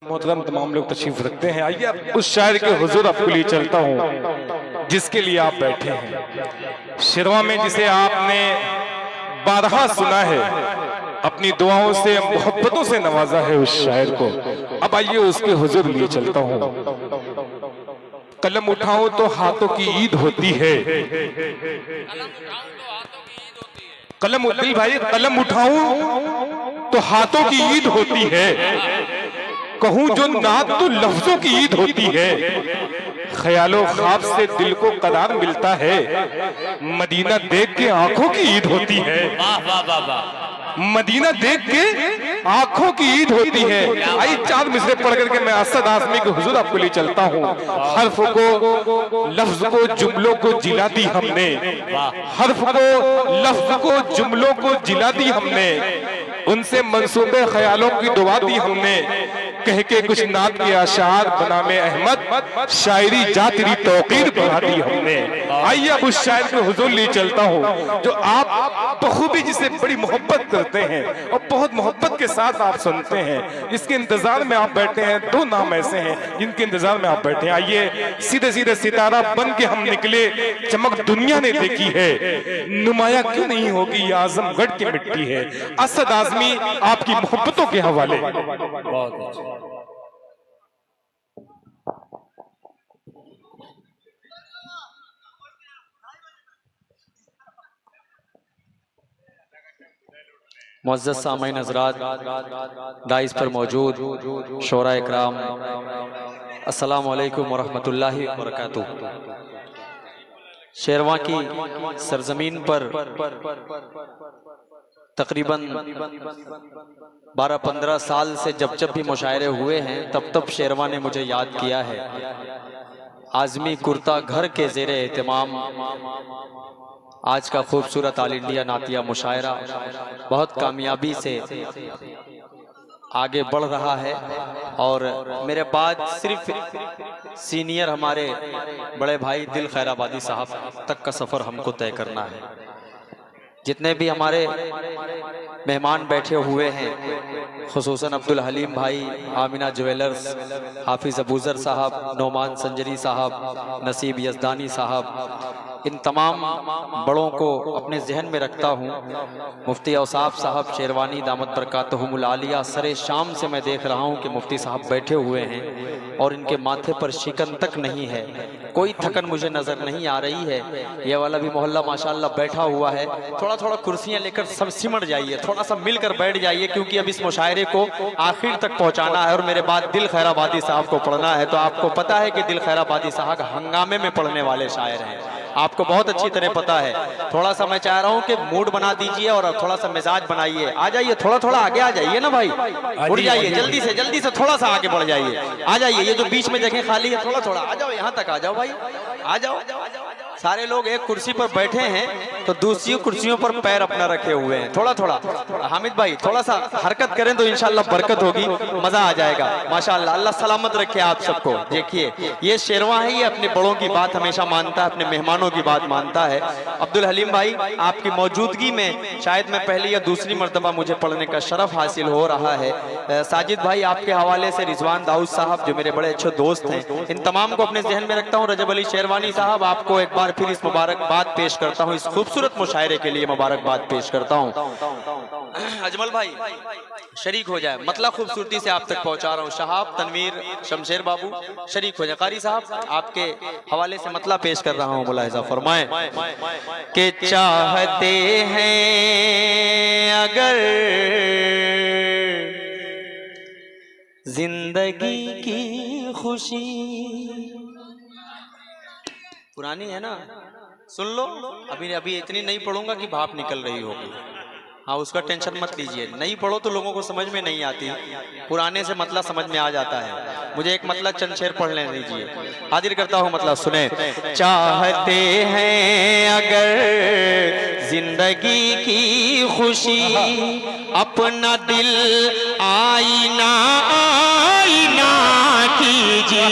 मोहतरम तमाम लोग तशरीफ रखते हैं। आइए अब उस शायर के हुजूर आपके लिए चलता हूँ जिसके लिए आप बैठे हैं। शिरवा में जिसे आपने बारहा सुना है, अपनी दुआओं से मोहब्बतों से नवाजा है उस शायर को। अब आइए उसके हुजूर लिए चलता हूँ। कलम उठाऊं तो हाथों की ईद होती है। कलम दिल भाई, कलम उठाऊं तो हाथों की ईद होती है। कहूं जो नात तो लफ्जों की ईद होती है। ख्यालों ख्वाब से दिल को करार मिलता है। मदीना देख के आंखों की ईद होती है। वाह वाह वाह वाह। मदीना देख के आंखों की ईद होती है। आई चार मिसरे पढ़ करके मैं असद आजमी के हुजूर आपको लिए चलता हूँ। हर्फ को, लफ्ज को, जुमलों को जिला दी हमने। हर्फ को, लफ्ज को, जुमलों को जिला दी हमने। उनसे मंसूबे ख्यालों की दुआ दी हमने। कह के कुछ नात के आशार बनामे अहमद, शायरी जा तेरी तौकीर बढ़ा दी हमने। आइए अब उस शायर के हुजूर लिए चलता हूँ जो आप बखूबी जिसे बड़ी मोहब्बत करते हैं और बहुत मोहब्बत के साथ आप सुनते हैं। इसके इंतजार में आप बैठे हैं। दो नाम ऐसे हैं जिनके इंतजार में आप बैठे हैं। आइए सीधे सीधे सितारा बन के हम निकले। चमक दुनिया ने देखी है, नुमाया क्यों नहीं होगी, ये आजमगढ़ की मिट्टी है। असद आजमी आपकी मोहब्बतों के हवाले। बहुत अच्छा। मुअज़्ज़ज़ सामईन हज़रात, दाइस पर मौजूद शोरा इकराम, अस्सलामु अलैकुम वरहमतुल्लाहि वबरकातुहू। शेरवा की सरजमीन पर तकरीबन 12-15 साल से जब जब भी मुशायरे हुए हैं तब तब शेरवा ने मुझे याद किया है। आज़मी कुर्ता घर के ज़ेरे एहतमाम आज का खूबसूरत ऑल इंडिया नातिया मुशायरा बहुत कामयाबी से आगे बढ़ रहा है। और मेरे बाद सिर्फ सीनियर हमारे बड़े भाई दिल खैराबादी साहब तक का सफ़र हमको तय करना है। जितने भी हमारे मेहमान बैठे हुए हैं, खुसूसन अब्दुल हलीम भाई, आमिना ज्वेलर्स, हाफिज़ अबूज़र साहब, नोमान संजरी साहब, नसीब यज़दानी साहब, इन तमाम बड़ों को अपने जहन में रखता हूँ। मुफ्ती औसाफ साहब शेरवानी दामत बरकातहुमुल आलिया, सरे शाम से मैं देख रहा हूँ कि मुफ्ती साहब बैठे हुए हैं और इनके माथे पर शिकन तक नहीं है, कोई थकन मुझे नज़र नहीं आ रही है। ये वाला भी मोहल्ला माशाल्लाह बैठा हुआ है। थोड़ा थोड़ा कुर्सियाँ लेकर सब सिमट जाइए, थोड़ा सा मिलकर बैठ जाइए, क्योंकि अब इस मुशायरे को आखिर तक पहुँचाना है और मेरे बाद दिल खैराबादी साहब को पढ़ना है। तो आपको पता है कि दिल खैराबादी साहब हंगामे में पढ़ने वाले शायर हैं, आपको बहुत अच्छी तरह पता है। थोड़ा सा मैं चाह रहा हूँ कि मूड बना दीजिए और थोड़ा सा मिजाज बनाइए। आ जाइए, थोड़ा थोड़ा आगे आ जाइए ना भाई, उड़ जाइए जल्दी से थोड़ा सा आगे बढ़ जाइए। आ जाइए, ये जो बीच में जगह खाली है थोड़ा थोड़ा आ जाओ, यहाँ तक आ जाओ भाई, आ जाओ। सारे लोग एक कुर्सी पर बैठे हैं तो दूसरी कुर्सियों पर पैर अपना रखे हुए हैं। थोड़ा थोड़ा हामिद भाई थोड़ा सा हरकत करें तो इंशाल्लाह बरकत होगी, मजा आ जाएगा। माशाल्लाह, अल्लाह सलामत रखे आप सबको। देखिए ये शेरवा है, ये अपने बड़ों की बात हमेशा मानता है, अपने मेहमानों की बात मानता है। अब्दुल हलीम भाई, आपकी मौजूदगी में शायद मैं पहली या दूसरी मरतबा मुझे पढ़ने का शरफ हासिल हो रहा है। साजिद भाई आपके हवाले से रिजवान दाऊद साहब जो मेरे बड़े अच्छे दोस्त हैं, इन तमाम को अपने जहन में रखता हूँ। रजब अली शेरवानी साहब, आपको एक बार फिर इस मुबारकबाद पेश करता हूँ, इस खूबसूरत मुशायरे के लिए मुबारकबाद पेश करता हूँ। अजमल भाई शरीक हो जाए, मतलब खूबसूरती से आप तक पहुंचा रहा हूँ। शहाब, तनवीर, शमशेर बाबू शरीक हो जाए। कारी साहब आपके हवाले से मतलब पेश कर रहा हूँ, मुलाहिजा फरमाएं कि चाहते हैं अगर जिंदगी की खुशी, पुरानी है ना, सुन लो। अभी इतनी नहीं पढ़ूंगा कि भाप निकल रही होगी। हाँ, उसका टेंशन मत लीजिए, नहीं पढ़ो तो लोगों को समझ में नहीं आती, पुराने से मतलब समझ में आ जाता है। मुझे एक मतलब चंद शेर पढ़ लेने दीजिए, हाजिर करता हूँ मतलब सुने। चाहते हैं अगर जिंदगी की खुशी, अपना दिल आईना आईना कीजिए।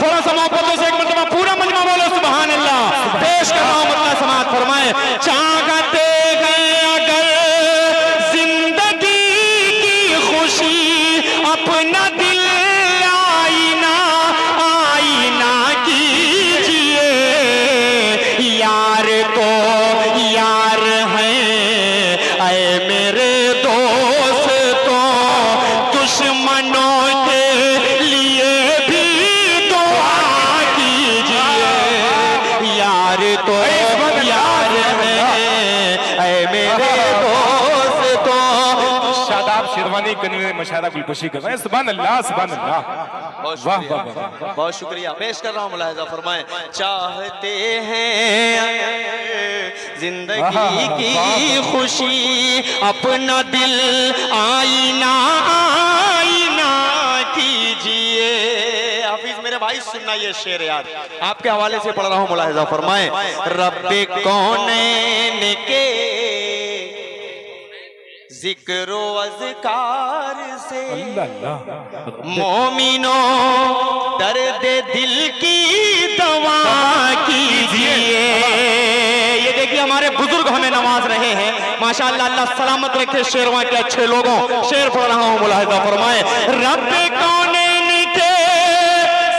थोड़ा सा मोहब्बतों से एक मरतबा पूरा मजमा बोलो सुभान अल्लाह। पेश कर रहा हूँ मतलब समात फरमाए। चाहते हैं अगर जिंदगी की अपना दिल आईना आईना कीजिए, यार को यार है ऐ मेरे दोस्तों, दुश्मनों के लिए भी दुआ कीजिए, यार तो यार है ऐ मेरे दोस्तों। शादाब शेरवानी कन्वे मशारा गुलपोशी कर रहे हैं। सुभान अल्लाह, सुभान अल्लाह, बहुत वाह शुक्रिया, वाह वाह। बहुत शुक्रिया पेश कर रहा हूँ। मुलाहिजा फरमाएं, चाहते हैं जिंदगी की खुशी, अपना दिल आईना आईना कीजिए। हाफिज मेरे भाई सुनना ये शेर यार, आपके हवाले से पढ़ रहा हूँ। मुलाहिजा फरमाएं, रब्बे कौनैन के जिक्र अज़कार से मोमिनो दर्द दिल की दवा कीजिए। ये देखिए हमारे बुजुर्ग हमें नवाज रहे हैं माशाअल्लाह, अल्लाह सलामत रखे शेरवा के अच्छे लोगों। शेर पढ़ रहा हूँ, मुलाहिजा फरमाए, रब्बे कौनैन के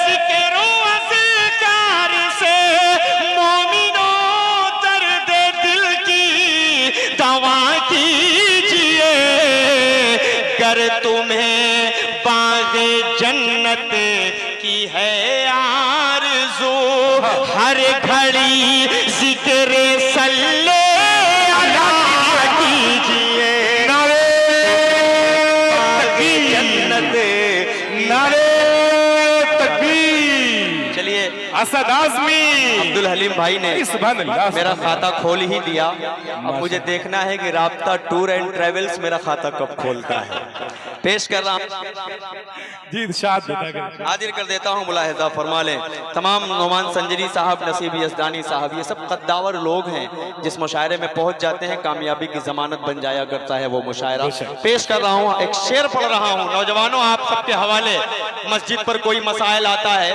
जिक्र अज़कार से मोमिनो दर्द दिल की दवा कीजिए, कर तुम्हें बाग़े जन्नत की है आरज़ू, हर घड़ी ज़िक्र सल्ले अला कीजिए, नारे तकबीर, जन्नत नारे तकबीर। चलिए असद आज़मी अब्दुल हलीम भाई ने सुभान अल्लाह, मेरा खाता खोल ही दिया। अब मुझे देखना है कि राब्ता टूर एंड ट्रेवल्स मेरा खाता कब खोलता है। पेश कर रहा हूं, जी इरशाद बता कर हाजिर कर देता हूं। मुलाहिजा फरमा लें, तमाम नोमान संजरी साहब, नसीब यज़दानी साहब, ये सब कद्दावर लोग हैं जिस मुशायरे में पहुंच जाते हैं कामयाबी की जमानत बन जाया करता है वो मुशायरा। पेश कर रहा हूं, एक शेर पढ़ रहा हूं। नौजवानों आप सबके हवाले, मस्जिद पर कोई मसाइल आता है,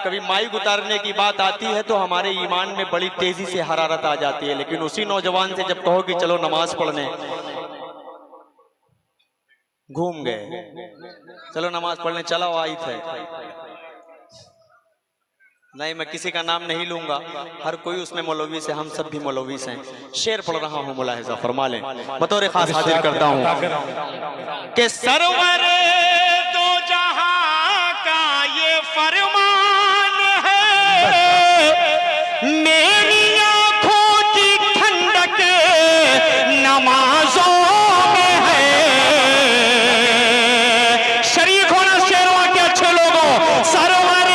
कभी माइक उतारने की बात आती है तो हमारे ईमान में बड़ी तेजी से हरारत आ जाती है, लेकिन उसी नौजवान से जब कहो कि चलो नमाज पढ़ने, घूम गए, चलो नमाज पढ़ने चला आई थे, नहीं मैं किसी का नाम नहीं लूंगा, हर कोई उसमें मौलवी से, हम सब भी मौलवी से हैं। शेर पढ़ रहा हूँ, मुलाहिजा फरमा लें, बतौर खास हाजिर करता हूँ कि सरवर दो जहां का ये फरमान है, मेरी आंखों की ठंडक नमाजों में है। शरीक होना शेरवा के अच्छे लोगों, सरवर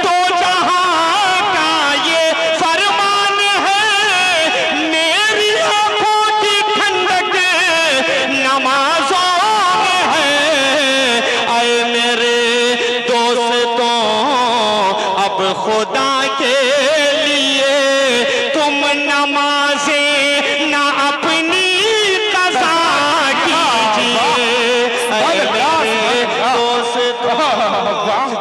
दो जहां का ये फरमान है, मेरी आंखों की ठंडक नमाजों में है। आए मेरे दोस्तों, अब खुदा के लिए तुम नमाज़ें ना अपनी कज़ा कीजिए। ऐ मेरे दोस्तों,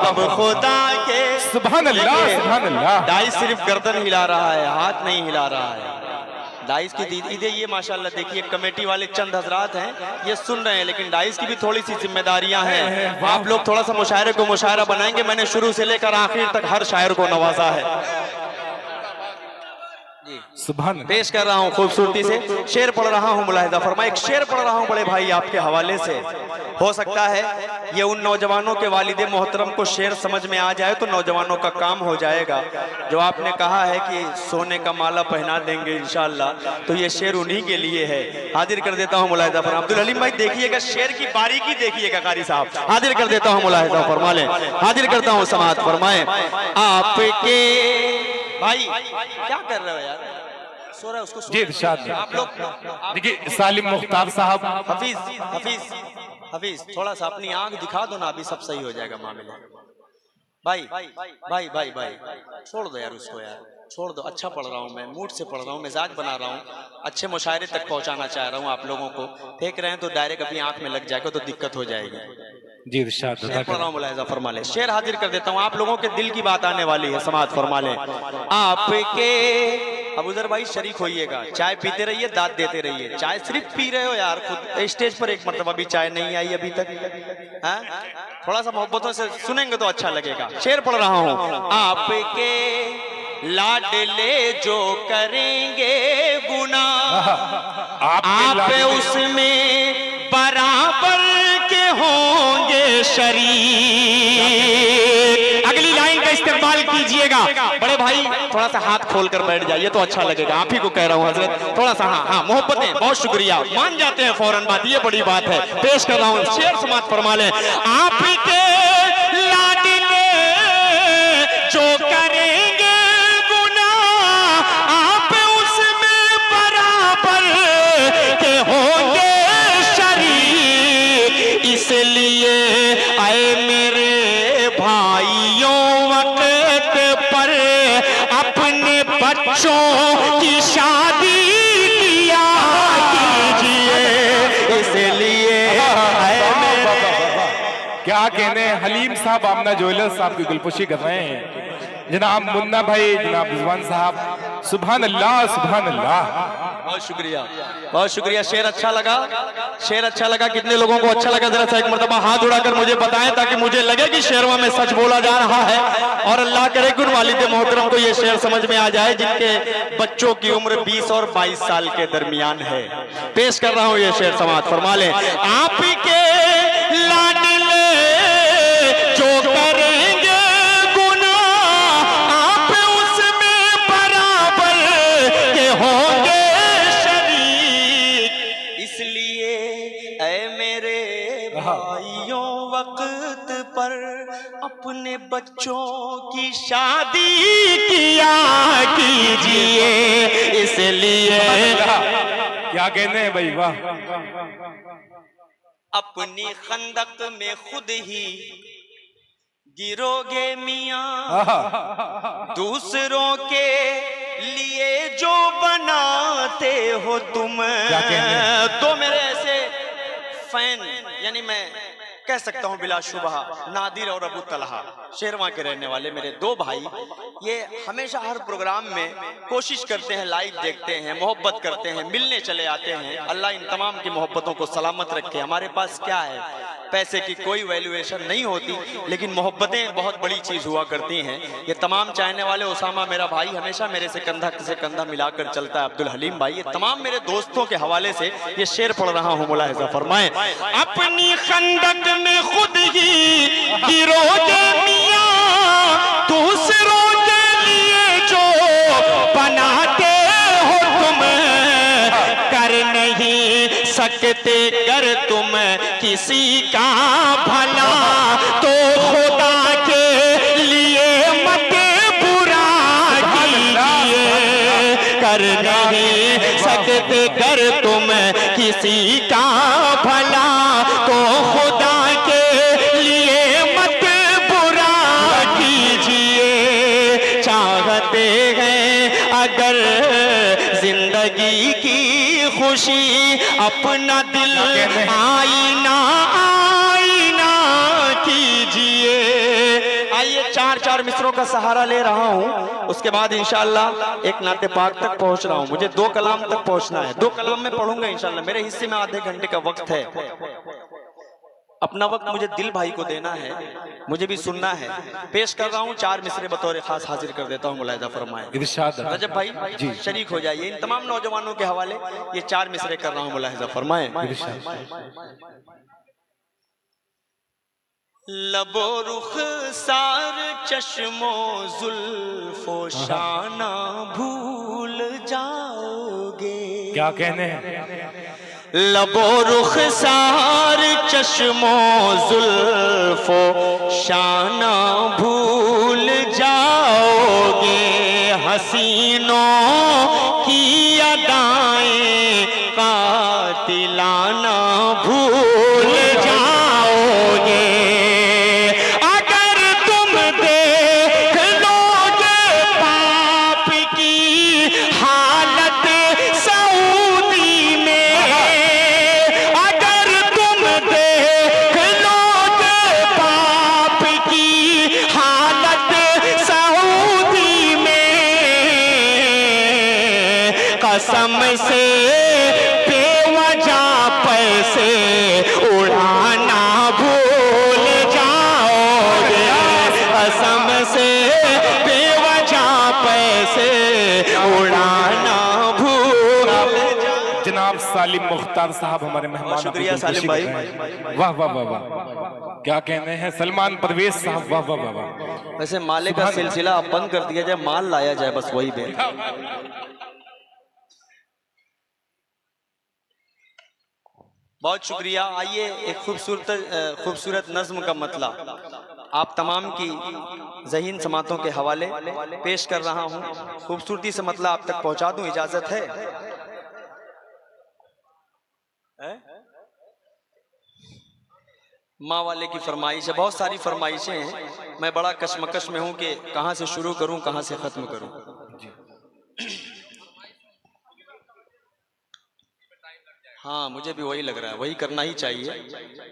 अब खुदा के, सुभान अल्लाह, सुभान अल्लाह। डाइस सिर्फ गर्दन हिला रहा है, हाथ नहीं हिला रहा है। डाइस की दीदी ये माशाल्लाह देखिए, कमेटी वाले चंद हजरात हैं, ये सुन रहे हैं, लेकिन डाइस की भी थोड़ी सी जिम्मेदारियां हैं। आप लोग थोड़ा सा मुशायरे को मुशायरा बनाएंगे। मैंने शुरू से लेकर आखिर तक हर शायर को नवाजा है। सुभान पेश कर रहा हूँ खूबसूरती से, शेर पढ़ रहा हूँ। मुलाहिजा फरमाए, एक शेर पढ़ रहा हूँ बड़े भाई आपके हवाले से। हो सकता है ये उन नौजवानों के वालिदे मोहतरम को शेर समझ में आ जाए तो नौजवानों का काम हो जाएगा। जो आपने कहा है कि सोने का माला पहना देंगे इंशाअल्लाह, तो ये शेर उन्हीं के लिए है। हाजिर कर देता हूँ मुलाहिजा फरमा, अब्दुल हलीम भाई देखिएगा, शेर की बारीकी देखिएगा कारी साहब। हाजिर कर देता हूँ, मुलाहिजा फरमा लें, हाजिर करता हूँ, समाअत फरमाएं। आपके भाई क्या कर रहे हो यार, सो रहा है उसको जी इरशाद। आप लोग देखिए सालिम मुख्तार साहब, हफीज हफीज हफीज थोड़ा सा अपनी आंख दिखा दो ना, अभी सब सही हो जाएगा मामला। भाई भाई भाई भाई छोड़ दो यार उसको, यार छोड़ दो। अच्छा पढ़ रहा हूँ मैं, मूड से पढ़ रहा हूँ, मिजाज बना रहा हूँ, अच्छे मुशायरे तक पहुँचाना चाह रहा हूँ आप लोगों को। फेंक रहे हैं तो डायरेक्ट अपनी आंख में लग जाएगा तो दिक्कत हो जाएगी। जी इरशाद शेर पढ़ रहा हूँ, मुलाहिजा फरमा ले। शेर हाजिर कर देता हूँ, आप लोगों के दिल की बात आने वाली है, समाअत फरमा ले। आपके अबूजर भाई शरीक होइएगा, चाय पीते रहिए, दाद देते रहिए। चाय सिर्फ पी रहे हो यार, खुद स्टेज पर एक मर्तबा भी चाय नहीं आई अभी तक, हाँ? थोड़ा सा मोहब्बतों से सुनेंगे तो अच्छा लगेगा। शेर पढ़ रहा हूँ। आपके लाडले जो करेंगे गुनाह, आप उसमें बराबर के होंगे शरीक। अगली लाइन का इस्तेमाल कीजिएगा। बड़े भाई थोड़ा सा हाथ खोल कर बैठ जाइए तो अच्छा लगेगा, आप ही को कह रहा हूँ हजरत, थोड़ा सा। हाँ हाँ, मोहब्बतें, बहुत शुक्रिया, मान जाते हैं फौरन बात, ये बड़ी बात है। पेश कर रहा हूँ, शेर समाप्त फरमा लें। आप के लाडले जो करेंगे गुनाह, आप उसमें बराबर के होंगे शरीक। इसलिए आए मेरे भाइयों, वक्त पर अपने बच्चों की शादी किया कीजिए। इसलिए आए मेरे, क्या कहने, हलीम साहब आमना ज्वेलर्स साहब की गुलपुशी कर रहे हैं। जनाब मुन्ना भाई, जनाब रिजवान साहब, सुभान अल्लाह सुभान अल्लाह। बहुत शुक्रिया, बहुत शुक्रिया। शेर अच्छा लगा, शेर अच्छा लगा। कितने लोगों को अच्छा लगा जरा सा एक मर्तबा हाथ उड़ाकर मुझे बताएं, ताकि मुझे लगे कि शेरवा में सच बोला जा रहा है। और अल्लाह करे कि उन वालिद मोहतरम को ये शेर समझ में आ जाए जिनके बच्चों की उम्र 20 और 22 साल के दरमियान है। पेश कर रहा हूं ये शेर, समात फरमा लें। आप के लाडले जो करेंगे गुनाह, आप उसमें बराबर के होंगे शरीक। इसलिए ऐ मेरे भाइयों, वक्त पर अपने बच्चों की शादी किया कीजिए। इसलिए क्या कहने हैं भाई, वाह। अपनी खंदक में खुद ही गिरोगे मियां, दूसरों के लिए जो बनाते हो तुम। तो मेरे ऐसे फैन, यानी मैं कह सकता हूं बिलाशुबा, नादिर और अबू तलहा, शेरवा के रहने वाले मेरे दो भाई, ये हमेशा हर प्रोग्राम में कोशिश करते हैं, लाइव देखते हैं, मोहब्बत करते हैं, मिलने चले आते हैं। अल्लाह इन तमाम की मोहब्बतों को सलामत रखे। हमारे पास क्या है, पैसे की कोई वैल्यूएशन नहीं होती, लेकिन मोहब्बतें बहुत बड़ी चीज हुआ करती हैं। ये तमाम चाहने वाले, उसामा मेरा भाई हमेशा मेरे से कंधा मिलाकर चलता है, अब्दुल हलीम भाई, ये तमाम मेरे दोस्तों के हवाले से ये शेर पढ़ रहा हूँ, मुलाहिजा फरमाएं। अपनी खंदक में खुद ही गिरोगे मियां, दूसरों के लिए जो बनाते हो तुम, कर नहीं सकते कर तुम किसी का भला, तो खुदा के लिए मत बुरा कीजिए। कर नहीं सकते कर तुम किसी का भला, तो खुदा के लिए मत बुरा कीजिए। चाहते हैं अगर जिंदगी की खुशी, अपना दिल आईना आईना कीजिए। आइए, चार चार मिसरों का सहारा ले रहा हूं, उसके बाद इंशाअल्लाह एक नाते पाक तक पहुंच रहा हूं। मुझे 2 कलाम तक पहुंचना है, 2 कलाम में पढ़ूंगा इंशाअल्लाह। मेरे हिस्से में आधे घंटे का वक्त है, अपना वक्त मुझे दिल भाई को देना है, मुझे भी सुनना है। पेश कर रहा हूँ 4 मिसरे बतौर खास हाजिर कर देता हूँ, मुलाहिजा फरमाएं। रजब भाई जी शरीक हो जाइए। इन तमाम नौजवानों के हवाले ये 4 मिसरे कर रहा हूँ, मुलाहिजा फरमाएं। लबो रुख सार चश्मो जुल्फो शाना भूल जाओगे। क्या कहने हैं, लबो रुख सार चश्मो जुल्फो शाना भूल जाओगे। हसीनों की अदाएं कातिलाना भूल जाओगे। अगर तुम देख लोगे पाप की हालत सऊदी में, अगर तुम देख लोगे पाप की हालत उस्ताद साहब हमारे मेहमान। शुक्रिया सालिम भाई। वाह वाह वाह वाह, क्या कहने हैं सलमान परवेज साहब, वाह वाह वाह वाह। वैसे माले का सिलसिला अब बंद कर दिया जाए, माल लाया जाए, बस वही बेहतर। बहुत शुक्रिया। आइए एक खूबसूरत नज्म का मतला आप तमाम की ज़हीन समातों के हवाले पेश कर रहा हूँ। खूबसूरती से मतला आप तक पहुँचा दूँ, इजाज़त है? माँ वाले की फरमाइश है, बहुत सारी फरमाइशें हैं। मैं बड़ा कशमकश में हूँ कि कहाँ से शुरू करूँ, कहाँ से ख़त्म करूँ। हाँ, मुझे भी वही लग रहा है, वही करना ही चाहिए।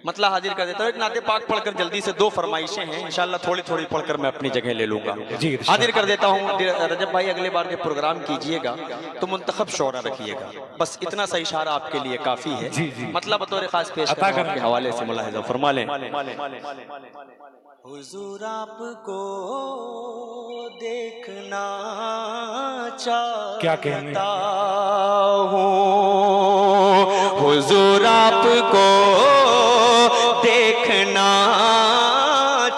मतलब हाजिर कर देता हूँ। एक नाते पाक पढ़कर जल्दी से 2 फरमाइशें हैं, इंशाल्लाह थोड़ी थोड़ी पढ़कर मैं अपनी जगह ले लूंगा। हाजिर कर देता हूँ। रजब भाई अगले बार जब प्रोग्राम कीजिएगा तो मुंतखब शोरा रखिएगा, बस इतना सा इशारा आपके लिए काफी है। मतलब बतौर खास पेश के हवाले से मुलाहिजा फरमा लें। हुजूर आपको देखना चाहता हूँ, हुजूर आपको देखना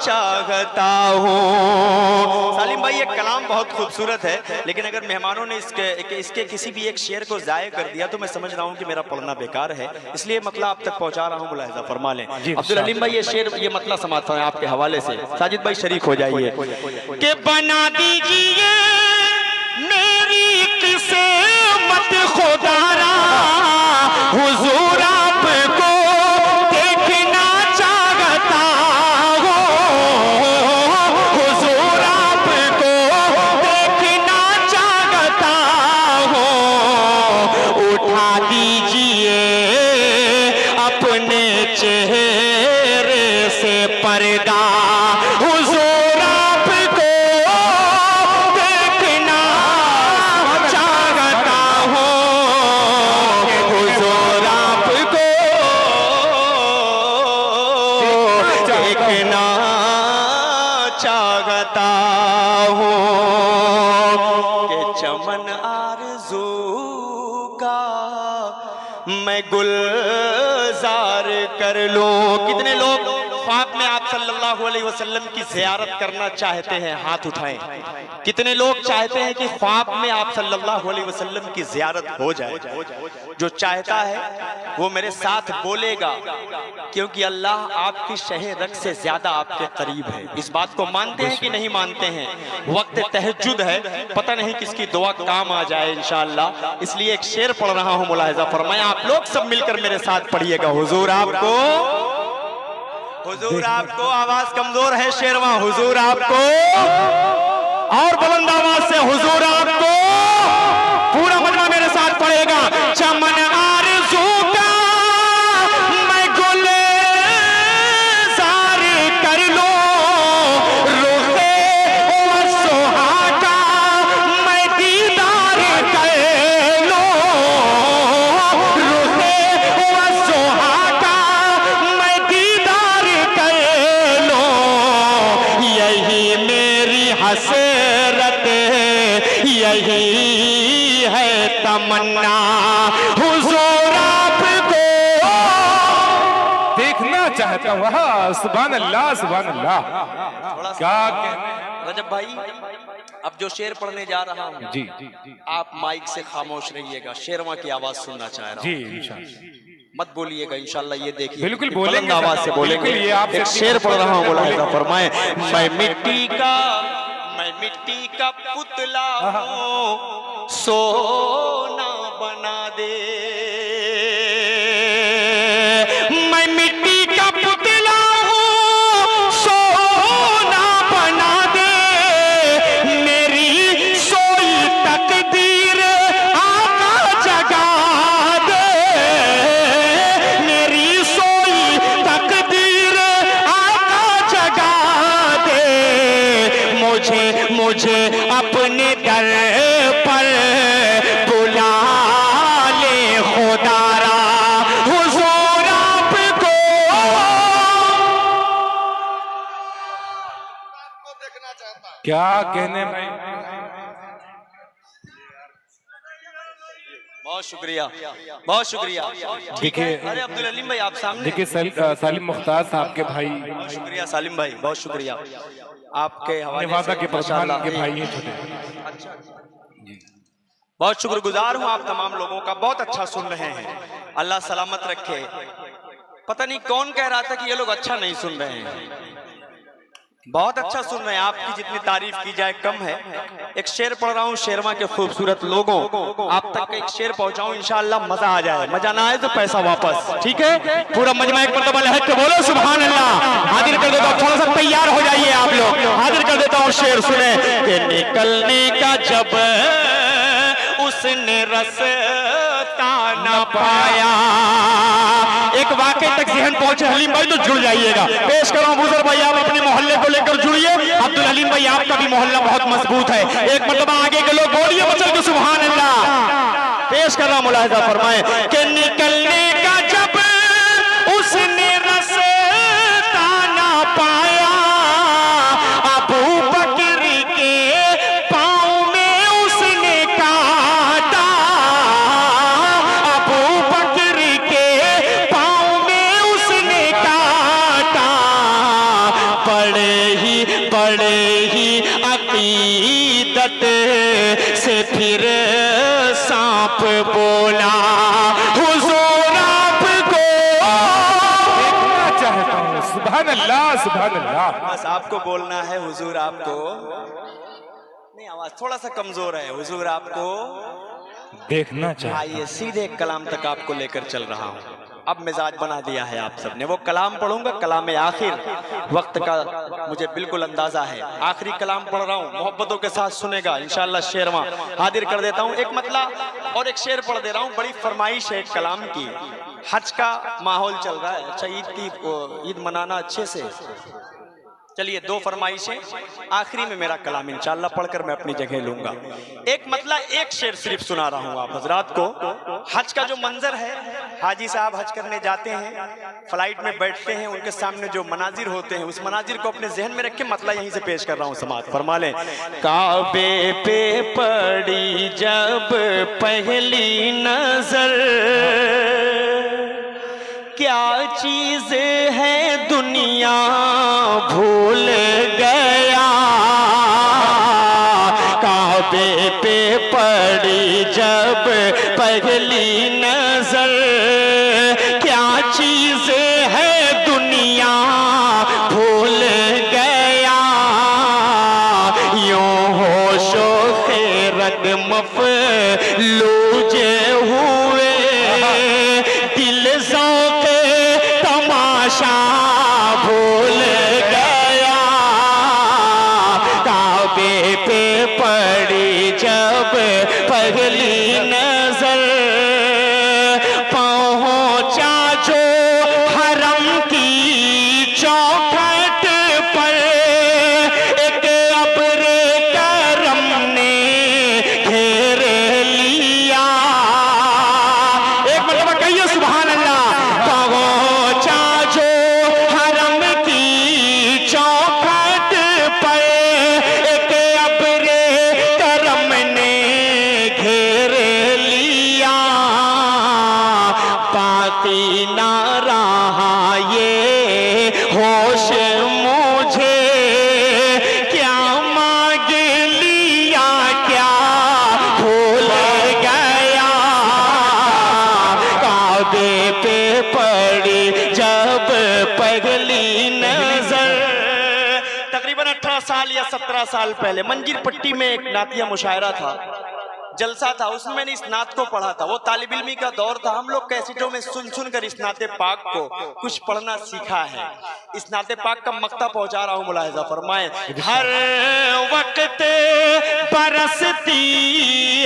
चाहता हूँ। सालिम भाई ये कलाम बहुत खूबसूरत है, लेकिन अगर मेहमानों ने इसके किसी भी एक शेर को जाय कर दिया तो मैं समझ रहा हूँ कि मेरा पढ़ना बेकार है, इसलिए मतलब आप तक पहुँचा रहा हूँ, मुलाहिजा फरमा लें। अब्दुल हलीम भाई ये शेर, ये मतलब समाता है आपके हवाले से। साजिद भाई शरीक हो जाइए। कि बना दीजिए मेरी किस्मत खुदारा, हुजूर आपको देखना चाहता हूँ, हुजूर आपको देखना चाहता हूँ। उठा दीजिए अपने चेहरे से पर्दा, हुजूर आपको देखना चाहता हूँ, हुजूर आपको देखना चाहता हूँ। कि चमन आरज़ू का मैं गुलजार कर लूं। कितने लोग ख्वाब में आप सल्लल्लाहु अलैहि वसल्लम की ज़ियारत करना चाहते हैं? हाथ उठाएं। कितने लोग चाहते हैं कि ख्वाब में आप सल्लल्लाहु अलैहि वसल्लम की ज़ियारत हो जाए? जो चाहता है वो मेरे साथ बोलेगा, क्योंकि अल्लाह आपकी शह रग से ज्यादा आपके करीब है। इस बात को मानते हैं कि नहीं मानते हैं? वक्त तहज्जुद है, पता नहीं किसकी दुआ काम आ जाए इंशाअल्लाह, इसलिए एक शेर पढ़ रहा हूँ, मुलाहिजा फरमाएं। आप लोग सब मिलकर मेरे साथ पढ़िएगा। हुजूर आपको, हुजूर आपको, आवाज कमजोर है शेरवा, हुजूर आपको, और बुलंद आवाज से हुजूर आपको, पूरा मजमा मेरे साथ पढ़ेगा। चमन आरज़ू का मैं गुलज़ार कर लूं, रुख़े वसुहा का मैं दीदार कर लूं, रुख़े वसुहा का मैं दीदार कर लूं। यही मेरी हसरत, यही है तमन्ना, हुजूर आपको देखना चाहता हूँ। सुभान अल्लाह, सुभान अल्लाह। क्या रजब भाई, अब जो शेर पढ़ने जा रहा हूँ जी, आप माइक से खामोश रहिएगा, शेरवा की आवाज सुनना चाह रहा हूँ जी। मत बोलिएगा इंशाल्लाह, ये देखिए बिल्कुल बुलंद आवाज से बोलेंगे। एक शेर पढ़ रहा हूँ, मुलाहिजा फरमाएं। मैं मिट्टी का पुतला हूँ, सोना बना दे। मैं मिट्टी का पुतला हूँ, सोना बना दे। मेरी सोई तकदीर आका जगा दे, मेरी सोई तकदीर आका जगा दे। मुझे अपने दर पर बुला ले खुदारा, हुजूर आपको देखना चाहता है। क्या कहने भाई, बहुत शुक्रिया, बहुत शुक्रिया। देखिए, अरे अब्दुल अलीम भाई आप सामने। देखिए सालिम मुख्तार साहब के भाई, बहुत शुक्रिया सालिम भाई, बहुत शुक्रिया आपके हवाले नेवादा से के प्रधान माशाल्लाह। के भाई हैं छोटे। अच्छा, बहुत शुक्रगुजार हूँ आप तमाम लोगों का, बहुत अच्छा सुन रहे हैं, अल्लाह सलामत रखे। पता नहीं कौन कह रहा था कि ये लोग अच्छा नहीं सुन रहे हैं, बहुत अच्छा सुन रहे हैं, आपकी जितनी तारीफ की जाए कम है। एक शेर पढ़ रहा हूँ शेरवा के खूबसूरत लोगों, आप तक एक शेर पहुंचाऊं, इंशाअल्लाह मजा आ जाए, मजा ना आए तो पैसा वापस, ठीक है। पूरा मजमा एक मरतबा लहज के बोलो सुभान अल्लाह। हाजिर कर देता हूँ, थोड़ा सा तैयार हो जाइए आप लोग, हाजिर कर देता हूँ शेर, सुने कि निकलने का जब उसने रास्ता न पाया। एक वाकई तक जहन पहुंचे हलीम भाई तो जुड़ जाइएगा। पेश करो अबूजर भाई, आप अपने मोहल्ले को लेकर जुड़िए। अब्दुल हलीम भाई आपका भी मोहल्ला बहुत मजबूत है, एक मरतबा आगे के लोग बोलिए बचल के सुभान अल्लाह। पेश कर रहा, मुलाहिजा फरमाए कि निकलने का जब उसने रास्ता न पाया, अबू बकर के पाँव में उसने काटा, अबू बकर के पाँव में उसने काटा, बड़े ही अकीदत से फिर सांप बोला, हुजूर आपको देखना चाहता हूँ। सुभान अल्लाह, सुभान अल्लाह। बस आपको बोलना है हुजूर आपको, नहीं आवाज थोड़ा सा कमजोर है, हुजूर आपको देखना चाहिए। आइए सीधे कलाम तक आपको लेकर चल रहा हूँ। अब मिजाज बना दिया है आप सबने, वो कलाम पढ़ूंगा, कलाम आखिर वक्त का मुझे बिल्कुल अंदाजा है, आखिरी कलाम पढ़ रहा हूँ, मोहब्बतों के साथ सुनेगा इंशाअल्लाह। शेरवा हाजिर कर देता हूँ, एक मतला और एक शेर पढ़ दे रहा हूँ, बड़ी फरमाइश है एक कलाम की। हज का माहौल चल रहा है, अच्छा ईद मनाना अच्छे से, चलिए दो फरमाइशें, आखिरी में मेरा कलाम इंशाअल्लाह पढ़कर मैं अपनी जगह लूंगा। एक मतलब एक शेर सिर्फ सुना रहा हूँ आप हजरात को। हज का जो मंजर है, हाजी साहब हज करने जाते हैं, फ्लाइट में बैठते हैं, उनके सामने जो मनाजिर होते हैं, उस मनाजिर को अपने जहन में रख के मतलब यहीं से पेश कर रहा हूँ, समात फरमा लें। काबे पे पड़ी जब पहली नजर, क्या चीज है दुनिया भूल गया, काबे पे पड़ी जब पहली नजर, क्या चीज है दुनिया भूल गया, यूं होशो खैरत मफलूज हुए, दिल ज़ौक़ तमाशा भूल गया, काबे पे पड़ी जब पहली नजर, पहुंचा जो हरम की चौखट पर, एक अब्र करम ने घेर लिया, एक मतलब कहिए सुभान अल्लाह। पहुंचा जो हरम की चौखट पर, एक अब्र करम ने घेर लिया, बाकी ना रहा ये होश मुझे, क्या मांग लिया क्या भूल गया, काबे पे पड़ी जब पहली नजर। तकरीबन 18 साल या 17 साल पहले मंजिल पट्टी में एक नातिया मुशायरा था, जलसा था, उसमें मैंने इस नात को पढ़ा था। वो तालिब इल्मी का दौर था, हम लोग कैसेटों में सुन सुन कर इस नाते पाक को कुछ पढ़ना सीखा है। इस नाते पाक का मक्ता पहुंचा रहा हूं, मुलाहिजा फरमाए। हर वक्त बरसती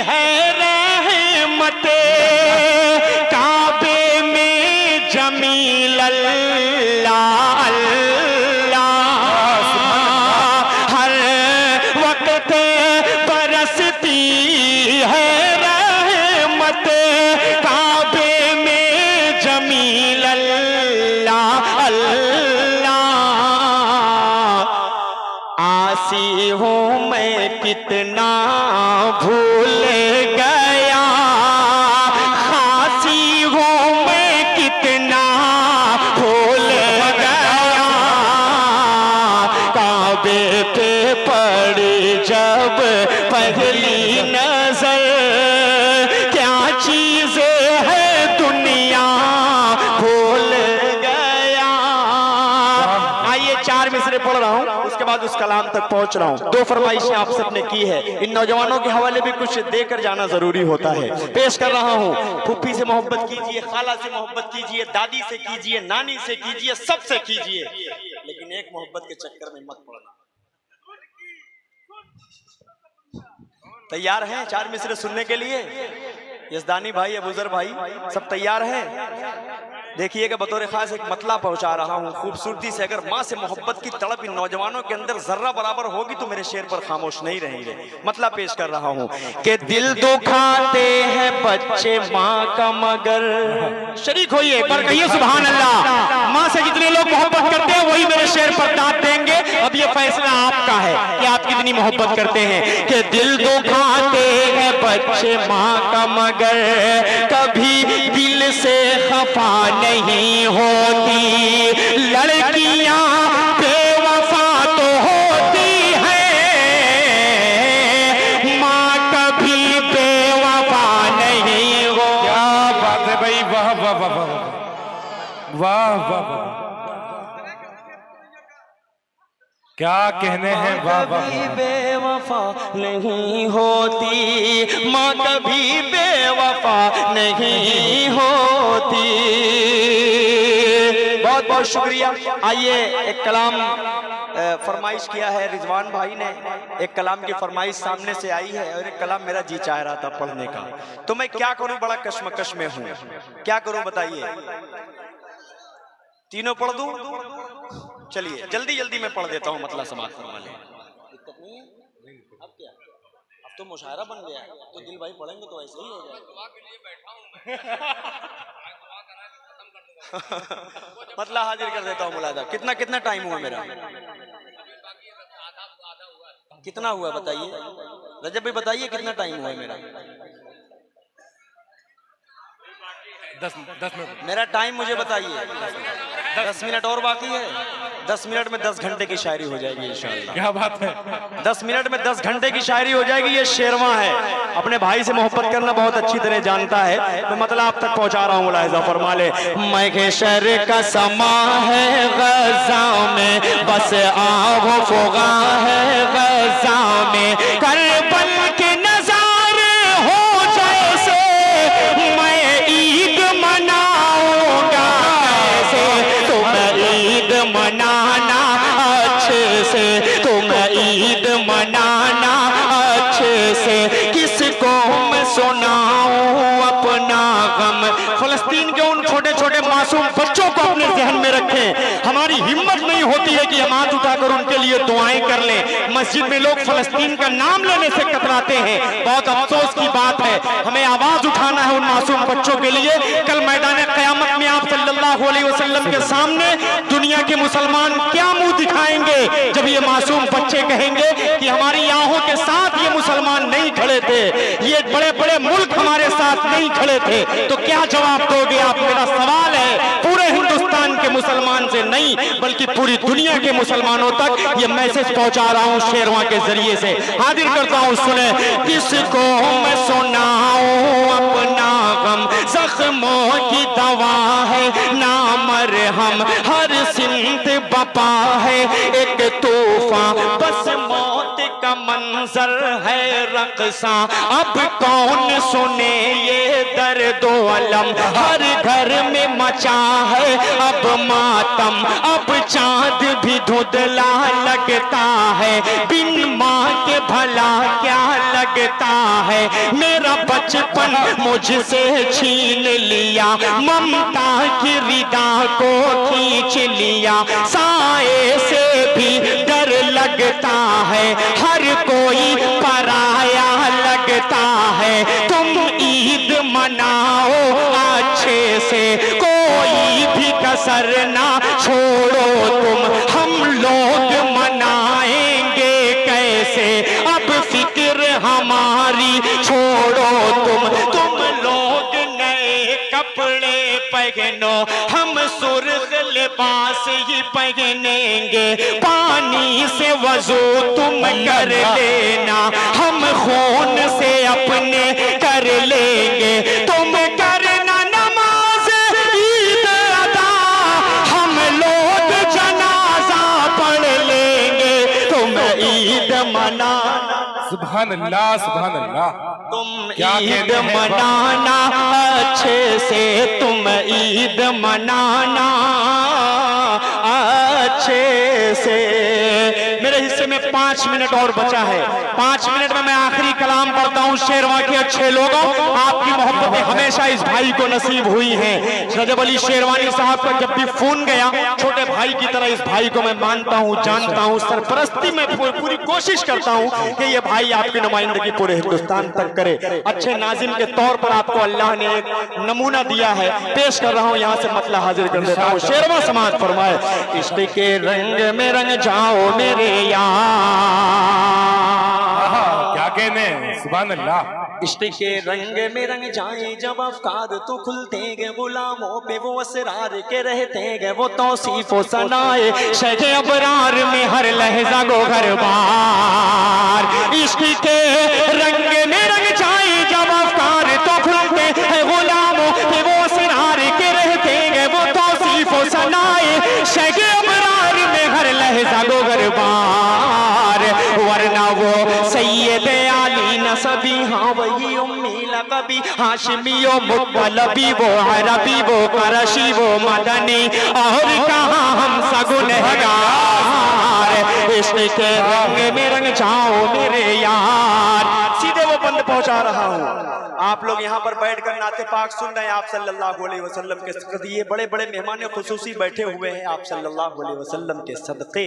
है रहमते, काबे में जमील अल्लाह अल्लाह, हर वक्त बरसती है रहमत, काबे में जमील अल्लाह अल्लाह, आसी हूँ मैं कितना भूल गया, 4 मिसरे पढ़ रहा हूँ, उसके बाद उस कलाम तक पहुंच रहा हूँ। 2 फरमाइशें आप सबने की है, इन नौजवानों के हवाले भी कुछ देकर जाना जरूरी होता है। पेश कर रहा हूँ। फूफी से मोहब्बत कीजिए, खाला से मोहब्बत कीजिए, दादी से कीजिए, नानी से कीजिए, सबसे कीजिए, लेकिन एक मोहब्बत के चक्कर में मत पड़ना। तैयार हैं 4 मिसरे सुनने के लिए? यजदानी भाई, अबूजर भाई, सब तैयार हैं? देखिएगा, बतौर खास एक मतला पहुंचा रहा हूं खूबसूरती से। अगर माँ से मोहब्बत की तड़प इन नौजवानों के अंदर जर्रा बराबर होगी तो मेरे शेर पर खामोश नहीं रहेंगे। मतला पेश कर रहा हूं कि दिल दुखाते हैं बच्चे माँ का मगर। शरीक होइए, एक बार कहिए सुभान अल्लाह। माँ से जितने लोग मोहब्बत करते हैं वही मेरे शेर पर दाद देंगे। अब ये फैसला आपका है कि आप कितनी मोहब्बत करते हैं। कि दिल दुखाते हैं बच्चे माँ का मगर, कभी दिल से खफा नहीं होती। लड़कियां बेवफा तो होती हैं, माँ कभी बेवफा नहीं हो। क्या बात है भाई, वाह वाह वाह वाह वाह वाह वाह, क्या कहने हैं, वाह वाह। कभी बेवफा नहीं होती, माँ कभी बेवफा नहीं होती। बहुत बहुत शुक्रिया। आइए, एक कलाम फरमाइश किया है रिजवान भाई ने, एक कलाम की फरमाइश सामने से आई है और एक कलाम मेरा जी चाह रहा था पढ़ने का, तो मैं क्या करूं, बड़ा कश्मकश में हूं, क्या करूं बताइए? तीनों पढ़ दूं? चलिए जल्दी जल्दी मैं पढ़ देता हूं, मतलब समाप्त फरमा लें। दिक्कत नहीं है? अब क्या, अब तो मुशायरा बन गया है, तो दिल भाई पढ़ेंगे तो ऐसे ही हो जाएगा। मतलब हाजिर कर देता हूँ मुलादा। कितना कितना टाइम हुआ मेरा? कितना हुआ बताइए? रजब भाई बताइए कितना टाइम हुआ मेरा? 10 मिनट मेरा टाइम मुझे बताइए। 10 मिनट और बाकी है। 10 मिनट में 10 घंटे की शायरी हो जाएगी इंशाअल्लाह। क्या बात है। 10 मिनट में 10 घंटे की शायरी हो जाएगी। ये शेरवा है, अपने भाई से मोहब्बत करना बहुत अच्छी तरह जानता है, तो मतलब आप तक पहुंचा रहा हूँ। मुलाहिजा फरमा ले। महशर का समा है गज़ा में, बस आहो फुगा है गज़ा में, करबल के नजारे हो जैसे, मैं ईद मनाऊंगा कैसे, तुम ईद मनाना अच्छे से, तुम ईद मनाना अच्छे से, किसको मैं सुनाऊं अपना गम। फलस्तीन के उन छोटे छोटे मासूम बच्चों को अपने जहन में रखें। हमारी हिम्मत नहीं होती है कि हम हाथ उठाकर उनके लिए दुआएं कर लें। मस्जिद में लोग फलस्तीन का नाम लेने से कतराते हैं, बहुत अफसोस की बात है। हमें आवाज उठाना है उन मासूम बच्चों के लिए। कल मैदान क़यामत में आप सल्लल्लाहु अलैहि वसल्लम के सामने दुनिया के मुसलमान क्या मुंह दिखाएंगे जब ये मासूम बच्चे कहेंगे कि हमारी आहों के साथ ये मुसलमान नहीं खड़े थे, ये बड़े बड़े मुल्क हमारे साथ नहीं खड़े थे, तो क्या जवाब दोगे आप? मेरा सवाल है पूरे हिंदुस्तान के मुसलमान से नहीं बल्कि पूरी दुनिया के मुसलमानों तक ये मैसेज पहुंचा रहा हूं शेरवा के जरिए से। हाजिर करता हूं, सुने। किसको मैं सुनाऊं अपना गम, जख्मों की दवा है ना मरहम, हर सिंत बपा है एक तूफान, बस मौत का मंजर है रक़्सा। अब कौन सुने ये दर्द अलम, हर घर में मचा है अब मातम, अब चांद भी धुंधला लगता है, बिन माँ के भला क्या लगता है। मेरा बचपन मुझसे छीन लिया, ममता की रिदा को खींच लिया, साए से भी डर लगता है, हर कोई पराया लगता है। तुम ईद मनाओ अच्छे से, कोई भी कसर ना छोड़ो तुम, हम लोग मनाएंगे कैसे, अब फिक्र हमारी छोड़ो तुम लोग नए कपड़े पहनो, हम सुर्ख लिबास ही पहनेंगे, पानी से वजू तुम कर लेना, हम खून से अपने कर लेंगे, तुम करना नमाज ईद अदा, हम लोग जनाजा मनाना, सुभान अल्लाह सुभान अल्लाह। तुम क्या ईद कहने हैं? मनाना अच्छे से, तुम ईद मनाना अच्छे से। मेरे हिस्से में 5 मिनट और बचा है। 5 मिनट में मैं आखिरी कलाम पढ़ता हूँ। शेरवा के अच्छे लोगों, आपकी मोहब्बतें हमेशा इस भाई को नसीब हुई हैं। रजब अली शेरवानी साहब का जब भी फोन गया, छोटे भाई की तरह इस भाई को मैं मानता हूँ, जानता हूँ, सरपरस्ती में पूरी कोशिश करता हूँ कि ये भाई आपकी नुमाइंदगी पूरे हिंदुस्तान तक करे। अच्छे नाजिम के तौर पर आपको अल्लाह ने एक नमूना दिया है, पेश कर रहा हूँ, यहाँ से मतला हाजिर कर देता हूँ। शेरवा समाज फरमाए, इश्क के रंग में रंग जाओ मेरे यार। क्या कहने हैं? सुभान अल्लाह। इश्क के रंग में रंग जाए जब अफकार तो खुलते गए, गुलामों पे वो असरार के रहते गए, वो तौसीफ व सनाए शेख अबरार में हर लहजा गो घर बार। इश्क के रंग में रंग जाए जब अफकार तो खुलते हैं, गुलामों पे वो असरार के रहते गए, वो तौसीफ व सनाए शेख अबरार में हर लहजा गो घर बार। वरना वो सैयद आली नसबी, हाँ वही उम्मी लकबी, हाशमी वो मुत्तलबी, वो अरबी वो करशी वो मदनी, और कहाँ हम सगुनहगार। इश्क के रंग में रंग जाओ मेरे यार। सीधे वो बंद पहुंचा रहा हूँ। आप लोग यहाँ पर बैठकर नाते पाक सुन रहे हैं। आप सल्लल्लाहु अलैहि वसल्लम के सदक़े, ये बड़े बड़े मेहमान खुसूसी बैठे हुए हैं आप सल्लल्लाहु अलैहि वसल्लम के सदक़े।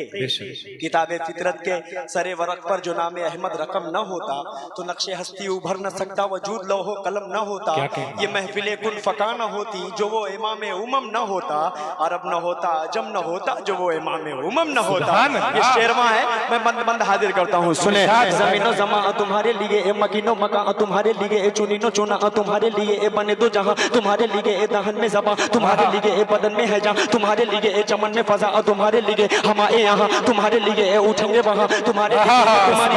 किताब फितरत के सरे वरक पर जो नाम अहमद रकम न होता तो नक्शे हस्ती उभर न सकता, वजूद लौहो कलम न होता, ये महफिले कुन फका न होती, जो वो इमाम उमम न होता, अरब न होता, अजम न होता, जो वो इमाम उमम न होता। ये शेरवा है, मैं बंद बंद हाजिर करता हूँ, सुने। ज़मीनो ज़मा तुम्हारे लिए, ए मकीनो मका तुम्हारे लिए, ए चुनीनो चुना तुम्हारे लिए, ए बने दो जहां तुम्हारे लिए, ए दहन में ज़बा तुम्हारे लिए, ए बदन में है जहां तुम्हारे लिए, ए चमन में फजा तुम्हारे लिए, हमारे यहाँ तुम्हारे लिए, ए उठेंगे वहां तुम्हारे लिए, तुम्हारी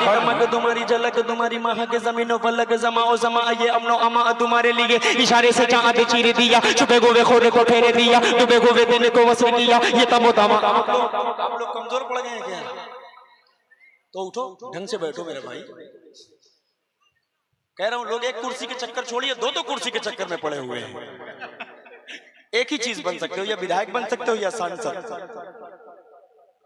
दमक तुम्हारी झलक तुम्हारी महा के ज़मीनो फलक ज़माओ ज़मा, ये अमनो अमा तुम्हारे लिए, इशारे से चाँद चीर दिया, छुपे गोवे खोरे को फेरे दिया, डूबे गोवे दिन को वसर किया, ये तमो तमा। आप लोग कमजोर पड़ गए हैं क्या? तो उठो, ढंग से बैठो मेरे भाई। कह रहा हूं, लोग एक कुर्सी के चक्कर छोड़िए, दो कुर्सी के चक्कर में पड़े हुए हैं। एक ही चीज बन सकते हो, या विधायक बन सकते हो या सांसद।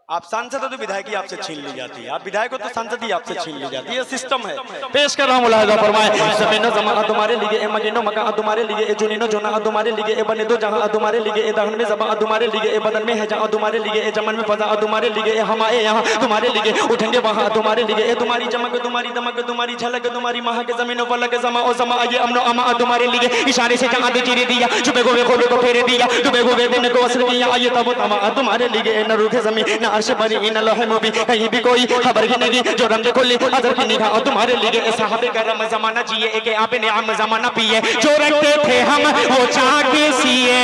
आप सांसद हो तो विधायकी आपसे छीन ली जाती है, आप विधायक हो तो सांसद ही आपसे छीन ली जाती है, ये सिस्टम है। पेश कर रहा हूं, मुलाहिजा फरमाए। ज़मीनो ज़मा तुम्हारे लिए, ए मकीनो मका तुम्हारे लिए, ए जुनीनो जुना तुम्हारे लिए, ए बने दो जहां तुम्हारे लिए, ए दहन में ज़बा तुम्हारे लिए, ए बदन में है जहां तुम्हारे लिए, ए चमन में फजा तुम्हारे लिए, ए हमारे यहाँ तुम्हारे लिए, उठेंगे वहां तुम्हारे लिए, ए तुम्हारी चमक तुम्हारी दमक तुम्हारी झलक तुम्हारी महा के ज़मीनो फलक ज़मा ज़मा, ये अमनो अमा तुम्हारे लिए, इशारे से चाँद चीर दिया, छुपे गोवे खोले को फेरे दिया, डूबे गोवे दिन को वसर किया, ये तब तमा तुम्हारे लिए, न रूखे ज़मीन न अर्श बरी न लोहे मुबी, कहीं भी कोई खबर ही नहीं, जो रंग खोली अदर की निगाह तुम्हारे लिए, साहबे करम जमाना जिए, एक आपे ने आम जमाना पिए, जो रखते थे हम वो चाके सिए,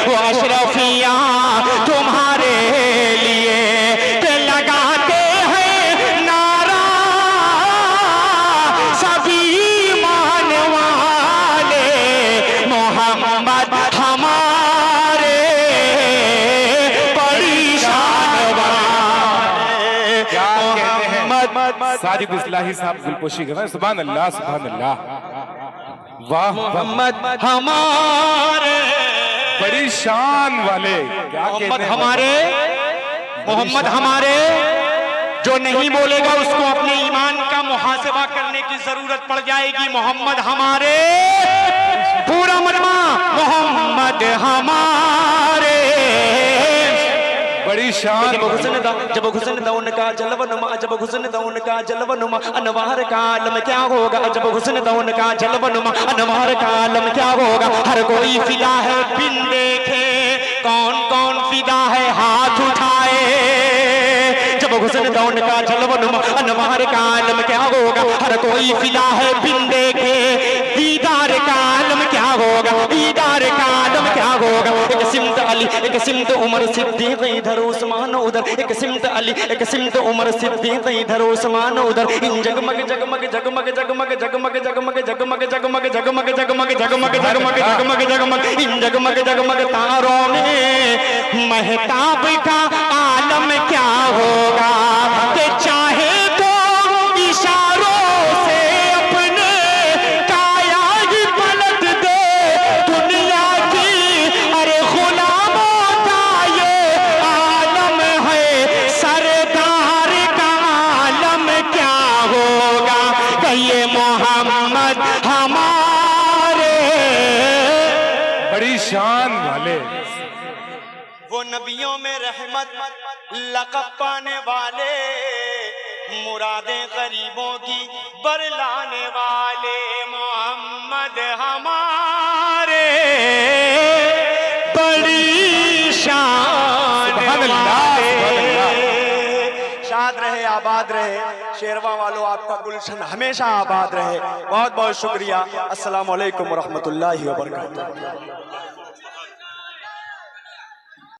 वो अशरफिया तुम्हारे लिए लगाते हैं नारा, सभी मान वाले मोहम्मद हमारे साजिद इस्लाही साहब गुलपोशी कर रहे हैं। सुभान अल्लाह सुभान अल्लाह। वाह मोहम्मद हमारे बड़ी शान वाले। मोहम्मद हमारे, मोहम्मद हमारे, जो नहीं बोलेगा उसको अपने ईमान का मुहासिबा करने की जरूरत पड़ जाएगी। मोहम्मद हमारे, पूरा मजमा मोहम्मद हमारे, बड़ी शान। जब हुस्न दा उनका जलवनुमा, जब हुस्न दा उनका जलवनुमा, अनवार का आलम क्या होगा, जब हुस्न दा उनका जलवनुमा, अनवार का आलम क्या होगा। हर कोई फिदा है बिन देखे, कौन कौन फिदा है हाथ उठाए, जब हुस्न दा उनका जलवनुमा, अनवार का आलम क्या होगा। हर कोई फिदा है बिन देखे, दीदार का आलम क्या होगा, दीदार का आलम क्या होगा। एक सिमत अली, एक सिमत उमर सिद्दीक, इधर उस्मान उधर, एक सिमत अली, एक सिमत उमर सिद्दीक, इधर उस्मान उधर। इन जगमग जगमग जगमग जगमग जगमग जगमग जगमग जगमग जगमग जगमग जगमग जगमग जगमग जगमग, इन जगमग जगमग तारों में महताब का आलम आलम क्या होगा कि चाहे तो इशारों से अपने काया ही पलट दे दुनिया की। अरे गुलामों का ये आलम है, सरदार का आलम क्या होगा कि ये मोहम्मद हमारे। बड़ी शान वाले, वो नबियों में रहमत लक़ब पाने वाले, मुरादें गरीबों की बरलाने वाले, मोहम्मद हमारे बड़ी शान वाले। शाद रहे, आबाद रहे शेरवा वालों, आपका गुलशन हमेशा आबाद रहे। बहुत बहुत शुक्रिया। अस्सलाम वालेकुम व रहमतुल्लाहि व बरकातुहू।